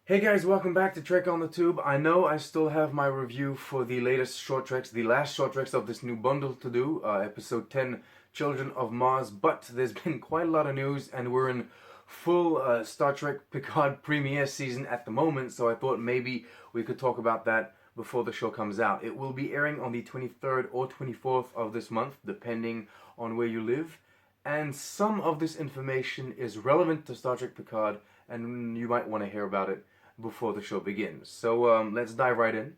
Hey guys, welcome back to Trek on the Tube. I know I still have my review for the latest short treks, the last short treks of this new bundle to do, episode 10, Children of Mars, but there's been quite a lot of news and we're in full Star Trek Picard premiere season at the moment, so I thought maybe we could talk about that before the show comes out. It will be airing on the 23rd or 24th of this month, depending on where you live, and some of this information is relevant to Star Trek Picard, and you might want to hear about it before the show begins. So let's dive right in.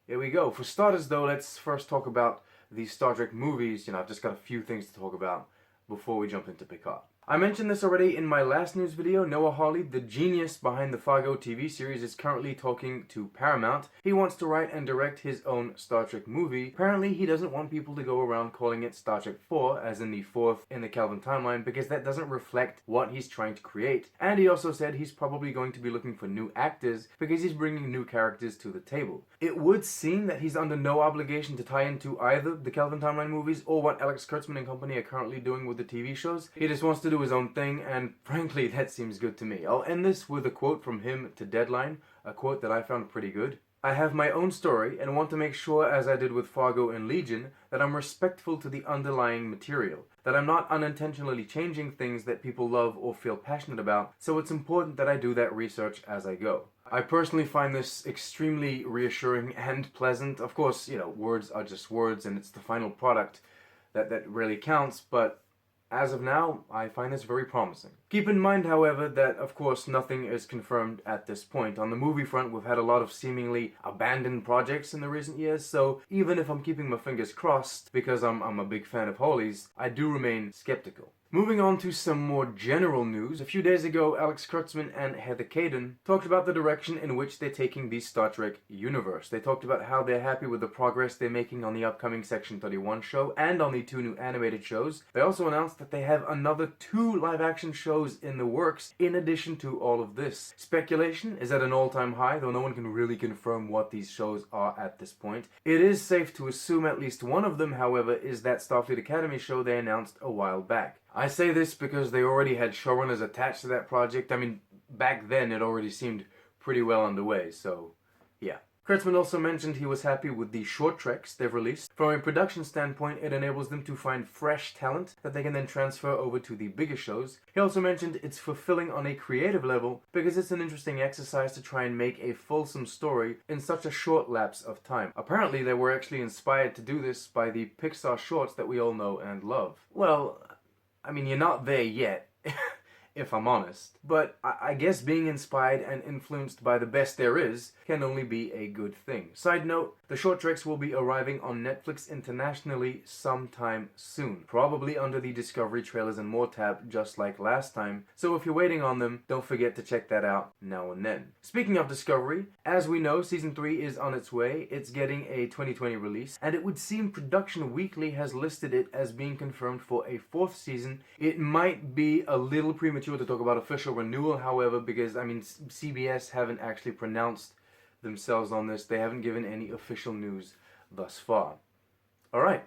Here we go. For starters though, let's first talk about the Star Trek movies. I've just got a few things to talk about before we jump into Picard. I mentioned this already in my last news video. Noah Hawley, the genius behind the Fargo TV series, is currently talking to Paramount. He wants to write and direct his own Star Trek movie. Apparently, he doesn't want people to go around calling it Star Trek 4, as in the fourth in the Kelvin timeline, because that doesn't reflect what he's trying to create. And he also said he's probably going to be looking for new actors, because he's bringing new characters to the table. It would seem that he's under no obligation to tie into either the Kelvin timeline movies or what Alex Kurtzman and company are currently doing with the TV shows. He just wants to do his own thing, and frankly, that seems good to me. I'll end this with a quote from him to Deadline, a quote that I found pretty good. "I have my own story and want to make sure, as I did with Fargo and Legion, that I'm respectful to the underlying material, that I'm not unintentionally changing things that people love or feel passionate about, so it's important that I do that research as I go." I personally find this extremely reassuring and pleasant. Of course, words are just words and it's the final product that really counts, but as of now, I find this very promising. Keep in mind, however, that of course nothing is confirmed at this point. On the movie front, we've had a lot of seemingly abandoned projects in the recent years, so even if I'm keeping my fingers crossed because I'm a big fan of Hawley's, I do remain skeptical. Moving on to some more general news, a few days ago Alex Kurtzman and Heather Caden talked about the direction in which they're taking the Star Trek universe. They talked about how they're happy with the progress they're making on the upcoming Section 31 show and on the 2 new animated shows. They also announced that they have another 2 live-action shows in the works in addition to all of this. Speculation is at an all-time high, though no one can really confirm what these shows are at this point. It is safe to assume at least one of them, however, is that Starfleet Academy show they announced a while back. I say this because they already had showrunners attached to that project. I mean, back then it already seemed pretty well underway, so yeah. Kurtzman also mentioned he was happy with the short treks they've released. From a production standpoint, it enables them to find fresh talent that they can then transfer over to the bigger shows. He also mentioned it's fulfilling on a creative level because it's an interesting exercise to try and make a fulsome story in such a short lapse of time. Apparently, they were actually inspired to do this by the Pixar shorts that we all know and love. Well, I mean, you're not there yet, if I'm honest. But I guess being inspired and influenced by the best there is can only be a good thing. Side note, the short treks will be arriving on Netflix internationally sometime soon. Probably under the Discovery Trailers and More tab, just like last time. So if you're waiting on them, don't forget to check that out now and then. Speaking of Discovery, as we know, Season 3 is on its way. It's getting a 2020 release, and it would seem Production Weekly has listed it as being confirmed for a 4th season. It might be a little premature to talk about official renewal, however, because, CBS haven't actually pronounced themselves on this. They haven't given any official news thus far. Alright,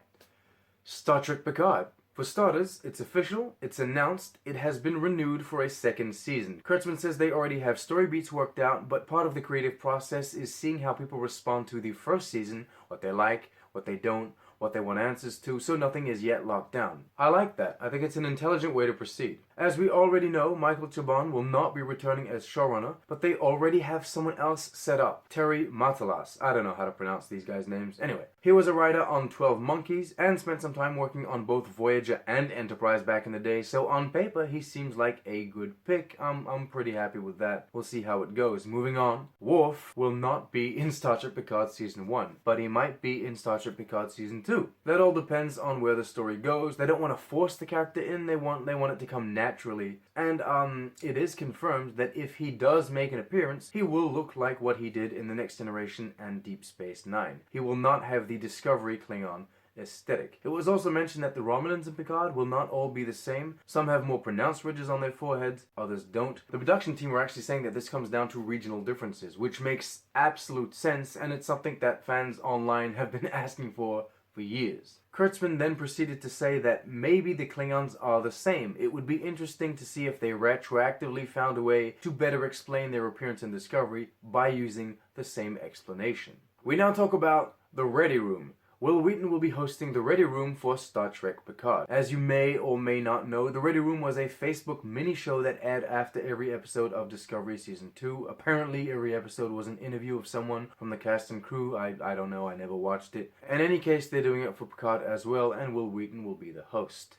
Star Trek Picard. For starters, it's official, it's announced, it has been renewed for a 2nd season. Kurtzman says they already have story beats worked out, but part of the creative process is seeing how people respond to the 1st season, what they like, what they don't, what they want answers to, so nothing is yet locked down. I like that. I think it's an intelligent way to proceed. As we already know, Michael Chabon will not be returning as showrunner, but they already have someone else set up, Terry Matalas. I don't know how to pronounce these guys' names. Anyway, he was a writer on 12 Monkeys and spent some time working on both Voyager and Enterprise back in the day, so on paper he seems like a good pick. I'm pretty happy with that. We'll see how it goes. Moving on, Worf will not be in Star Trek Picard Season 1, but he might be in Star Trek Picard Season 2. That all depends on where the story goes. They don't want to force the character in, they want it to come naturally. And it is confirmed that if he does make an appearance, he will look like what he did in The Next Generation and Deep Space Nine. He will not have the Discovery Klingon aesthetic. It was also mentioned that the Romulans in Picard will not all be the same. Some have more pronounced ridges on their foreheads, others don't. The production team were actually saying that this comes down to regional differences, which makes absolute sense, and it's something that fans online have been asking for years. Kurtzman then proceeded to say that maybe the Klingons are the same. It would be interesting to see if they retroactively found a way to better explain their appearance in Discovery by using the same explanation. We now talk about the Ready Room. Will Wheaton will be hosting the Ready Room for Star Trek Picard. As you may or may not know, the Ready Room was a Facebook mini-show that aired after every episode of Discovery Season 2. Apparently, every episode was an interview of someone from the cast and crew. I don't know, I never watched it. In any case, they're doing it for Picard as well, and Will Wheaton will be the host.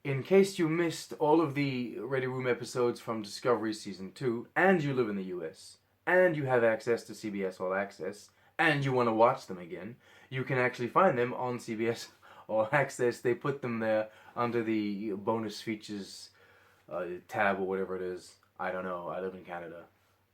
In case you missed all of the Ready Room episodes from Discovery Season 2, and you live in the US, and you have access to CBS All Access, and you want to watch them again, you can actually find them on CBS All Access. They put them there under the bonus features tab or whatever it is. I don't know. I live in Canada.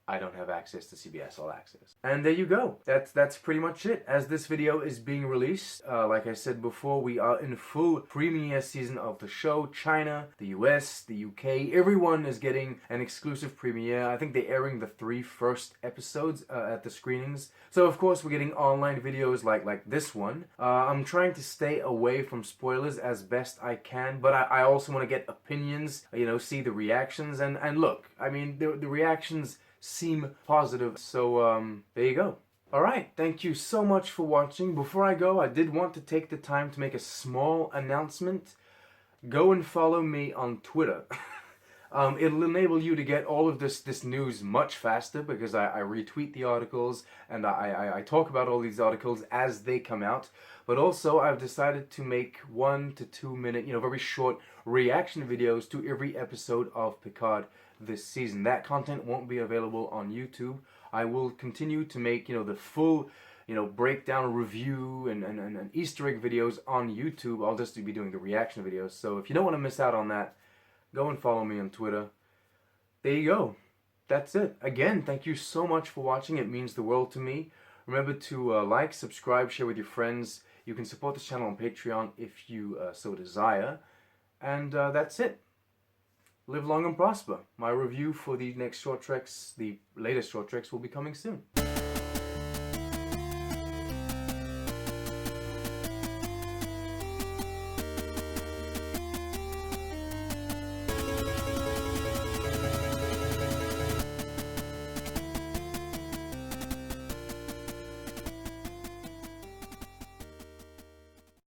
I don't have access to CBS All Access. And there you go. That's pretty much it. As this video is being released, like I said before, we are in full premiere season of the show. China, the US, the UK, everyone is getting an exclusive premiere. I think they're airing the 3 first episodes at the screenings. So of course we're getting online videos like this one. I'm trying to stay away from spoilers as best I can, but I also want to get opinions, you know, see the reactions, and look, I mean, the reactions seem positive, so there you go. Alright, thank you so much for watching. Before I go, I did want to take the time to make a small announcement. Go and follow me on Twitter. It'll enable you to get all of this news much faster, because I retweet the articles and I talk about all these articles as they come out. But also I've decided to make 1 to 2 minute, you know, very short reaction videos to every episode of Picard this season. That content won't be available on YouTube. I will continue to make, you know, the full, you know, breakdown, review, and Easter egg videos on YouTube. I'll just be doing the reaction videos. So if you don't want to miss out on that, go and follow me on Twitter. There you go. That's it. Again, thank you so much for watching. It means the world to me. Remember to like, subscribe, share with your friends. You can support this channel on Patreon if you so desire. And that's it. Live long and prosper. My review for the next short treks, the latest short treks, will be coming soon.